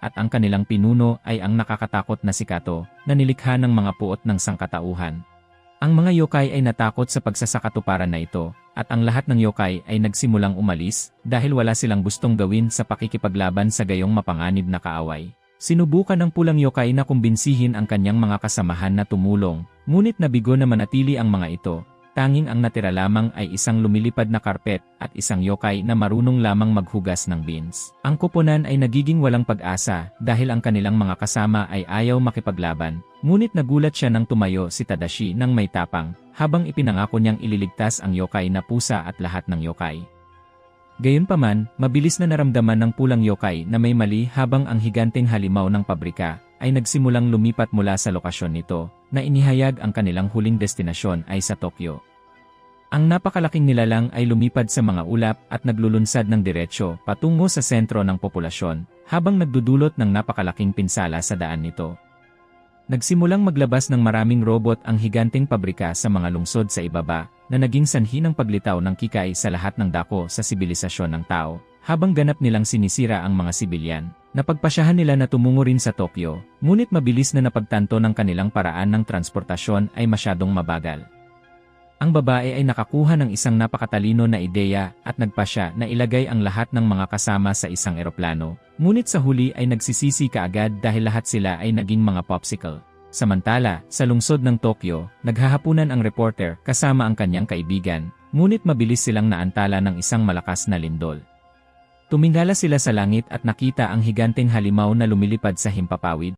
at ang kanilang pinuno ay ang nakakatakot na si Kato, na nilikha ng mga puot ng sangkatauhan. Ang mga yokai ay natakot sa pagsasakatuparan na ito, at ang lahat ng yokai ay nagsimulang umalis dahil wala silang gustong gawin sa pakikipaglaban sa gayong mapanganib na kaaway. Sinubukan ng pulang yokai na kumbinsihin ang kanyang mga kasamahan na tumulong, ngunit nabigo na manatili ang mga ito. Tanging ang natira lamang ay isang lumilipad na karpet at isang yokai na marunong lamang maghugas ng beans. Ang koponan ay nagiging walang pag-asa dahil ang kanilang mga kasama ay ayaw makipaglaban. Ngunit nagulat siya nang tumayo si Tadashi ng may tapang, habang ipinangako niyang ililigtas ang yokai na pusa at lahat ng yokai. Gayunpaman, mabilis na naramdaman ng pulang yokai na may mali habang ang higanteng halimaw ng pabrika ay nagsimulang lumipat mula sa lokasyon nito, na inihayag ang kanilang huling destinasyon ay sa Tokyo. Ang napakalaking nilalang ay lumipad sa mga ulap at naglulunsad ng diretsyo patungo sa sentro ng populasyon, habang nagdudulot ng napakalaking pinsala sa daan nito. Nagsimulang maglabas ng maraming robot ang higanteng pabrika sa mga lungsod sa ibaba, na naging sanhi ng paglitaw ng kikai sa lahat ng dako sa sibilisasyon ng tao, habang ganap nilang sinisira ang mga sibilyan. Napagpasyahan nila na tumungo rin sa Tokyo, ngunit mabilis na napagtanto ng kanilang paraan ng transportasyon ay masyadong mabagal. Ang babae ay nakakuha ng isang napakatalino na ideya at nagpasya na ilagay ang lahat ng mga kasama sa isang eroplano, ngunit sa huli ay nagsisisi kaagad dahil lahat sila ay naging mga popsicle. Samantala, sa lungsod ng Tokyo, naghahapunan ang reporter kasama ang kanyang kaibigan, ngunit mabilis silang naantala ng isang malakas na lindol. Tumingala sila sa langit at nakita ang higanteng halimaw na lumilipad sa himpapawid,